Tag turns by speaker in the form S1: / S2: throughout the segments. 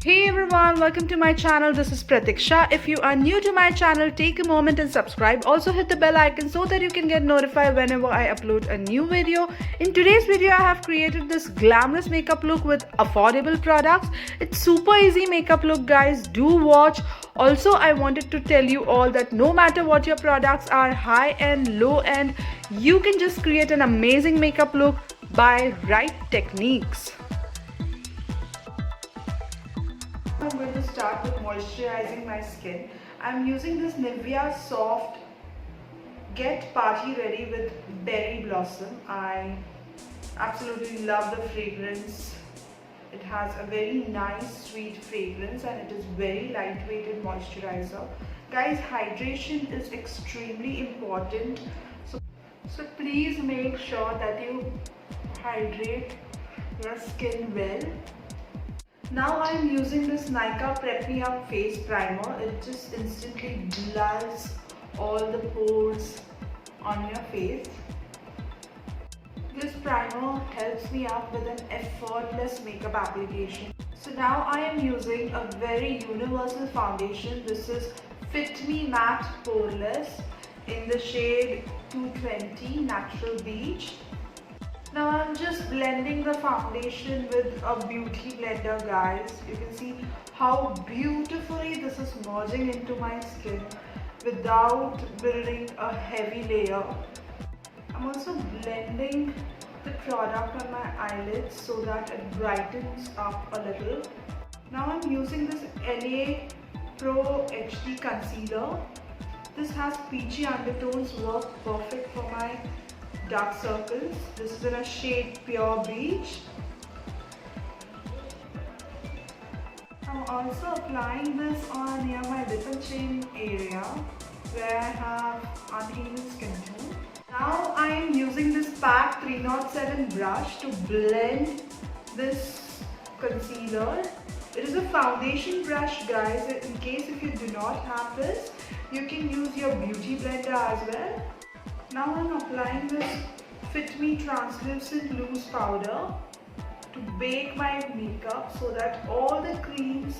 S1: Hey everyone, welcome to my channel. This is Pratiksha. If you are new to my channel, take a moment and subscribe. Also hit the bell icon so that you can get notified whenever I upload a new video. In today's video, I have created this glamorous makeup look with affordable products. It's super easy makeup look, guys. Do watch. Also, I wanted to tell you all that no matter what your products are, high end, low end, you can just create an amazing makeup look by right techniques. I'm going to start with moisturizing my skin. I'm using this Nivea Soft Get Party Ready with Berry Blossom. I absolutely love the fragrance. It has a very nice sweet fragrance and it is very lightweighted moisturizer. Guys, hydration is extremely important. So please make sure that you hydrate your skin well. Now I am using this Nykaa Prep Me Up Face Primer. It just instantly blurs all the pores on your face. This primer helps me up with an effortless makeup application. So now I am using a very universal foundation. This is Fit Me Matte Poreless in the shade 220 Natural Beach. Now I'm just blending the foundation with a beauty blender, guys. You can see how beautifully this is merging into my skin without building a heavy layer. I'm also blending the product on my eyelids so that it brightens up a little. Now I'm using this LA Pro HD Concealer. This has peachy undertones, work perfect for my dark circles. This is in a shade Pure Beach. I'm also applying this on near my lip and chin area where I have uneven skin tone. Now I am using this PAC 307 brush to blend this concealer. It is a foundation brush, guys. In case if you do not have this, you can use your beauty blender as well. Now I'm applying this Fit Me Translucent Loose Powder to bake my makeup so that all the creams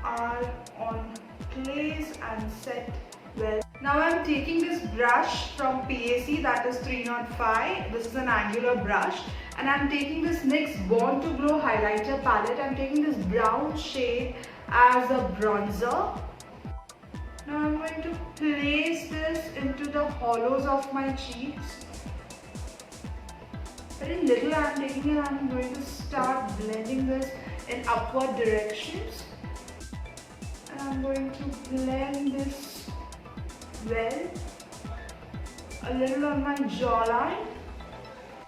S1: are on place and set well. Now I'm taking this brush from PAC, that is 305. This is an angular brush, and I'm taking this NYX Born to Glow highlighter palette. I'm taking this brown shade as a bronzer. Now I'm going to place this into the hollows of my cheeks. Very little I'm taking and I'm going to start blending this in upward directions. And I'm going to blend this well, a little on my jawline.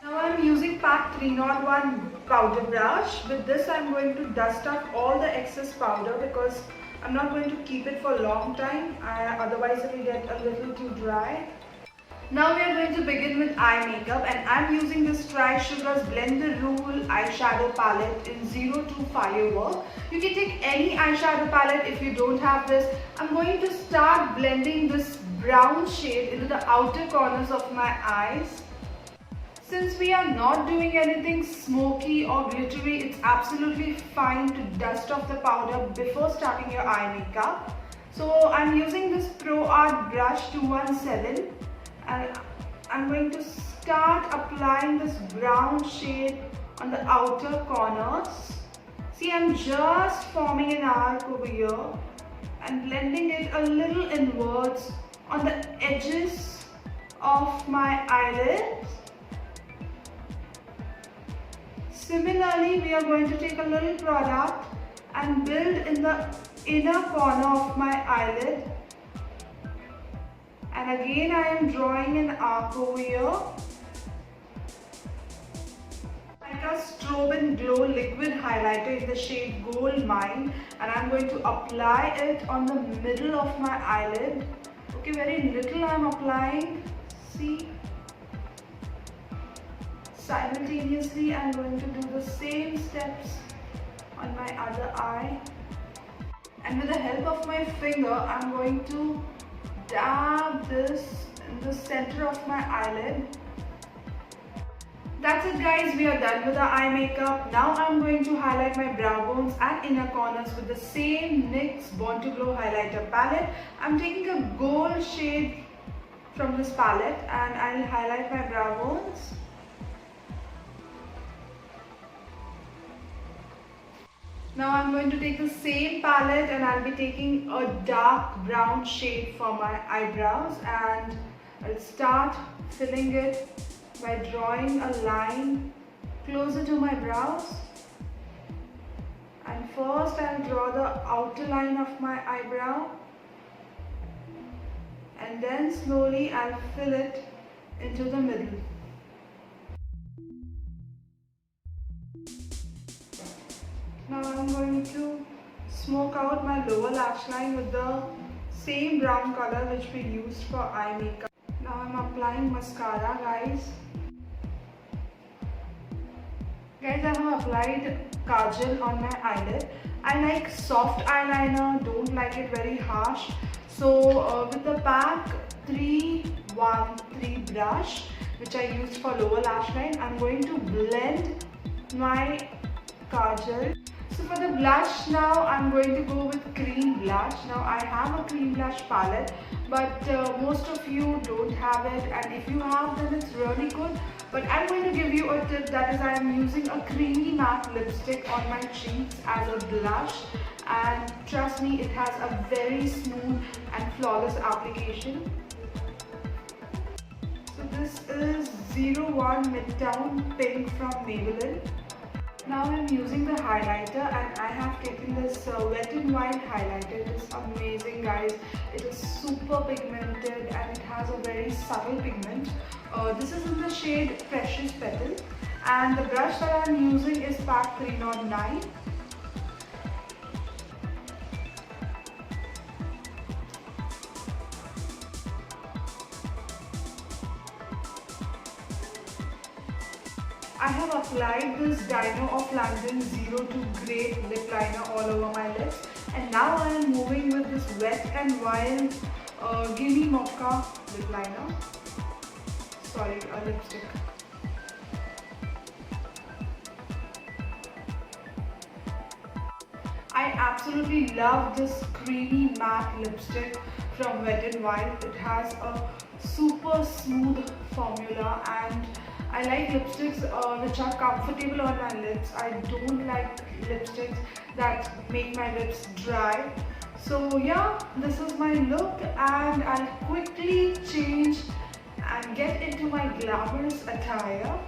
S1: Now I'm using PAC 301 powder brush. With this I'm going to dust up all the excess powder because I'm not going to keep it for a long time, otherwise it will get a little too dry. Now we are going to begin with eye makeup, and I'm using this Try Sugar's Blend the Rule eyeshadow palette in 02 Firework. You can take any eyeshadow palette if you don't have this. I'm going to start blending this brown shade into the outer corners of my eyes. Since we are not doing anything smoky or glittery, it's absolutely fine to dust off the powder before starting your eye makeup. So I'm using this Pro Art brush 217 and I'm going to start applying this brown shade on the outer corners. See, I'm just forming an arc over here and blending it a little inwards on the edges of my eyelids. Similarly, we are going to take a little product and build in the inner corner of my eyelid. And again, I am drawing an arc over here. Like a Strobe and Glow liquid highlighter in the shade Gold Mine, and I'm going to apply it on the middle of my eyelid. Okay, very little I'm applying. See? Simultaneously, I'm going to do the same steps on my other eye, and with the help of my finger, I'm going to dab this in the center of my eyelid. That's it guys, we are done with the eye makeup. Now I'm going to highlight my brow bones and inner corners with the same NYX Born to Glow highlighter palette. I'm taking a gold shade from this palette and I'll highlight my brow bones. Now I'm going to take the same palette and I'll be taking a dark brown shade for my eyebrows, and I'll start filling it by drawing a line closer to my brows. And first I'll draw the outer line of my eyebrow, and then slowly I'll fill it into the middle. Now I'm going to smoke out my lower lash line with the same brown color which we used for eye makeup. Now I'm applying mascara guys. Guys, I have applied kajal on my eyelid. I like soft eyeliner, don't like it very harsh. So with the PAC 313 brush which I used for lower lash line, I'm going to blend my kajal. So for the blush now, I'm going to go with cream blush. Now I have a cream blush palette, but most of you don't have it, and if you have then it's really good. But I'm going to give you a tip, that is I am using a creamy matte lipstick on my cheeks as a blush, and trust me, it has a very smooth and flawless application. So this is 01 Midtown Pink from Maybelline. Now I'm using the highlighter and I have taken this Wet n Wild highlighter. It is amazing guys. It is super pigmented and it has a very subtle pigment. This is in the shade Precious Petal, and the brush that I am using is PAC 309. I have applied this Dino of London 02 Great Lip Liner all over my lips, and now I am moving with this Wet n Wild Gimme Mocha lip liner. Sorry, a lipstick. I absolutely love this creamy matte lipstick from Wet n Wild. It has a super smooth formula, and I like lipsticks which are comfortable on my lips. I don't like lipsticks that make my lips dry. So yeah, this is my look, and I'll quickly change and get into my glamorous attire.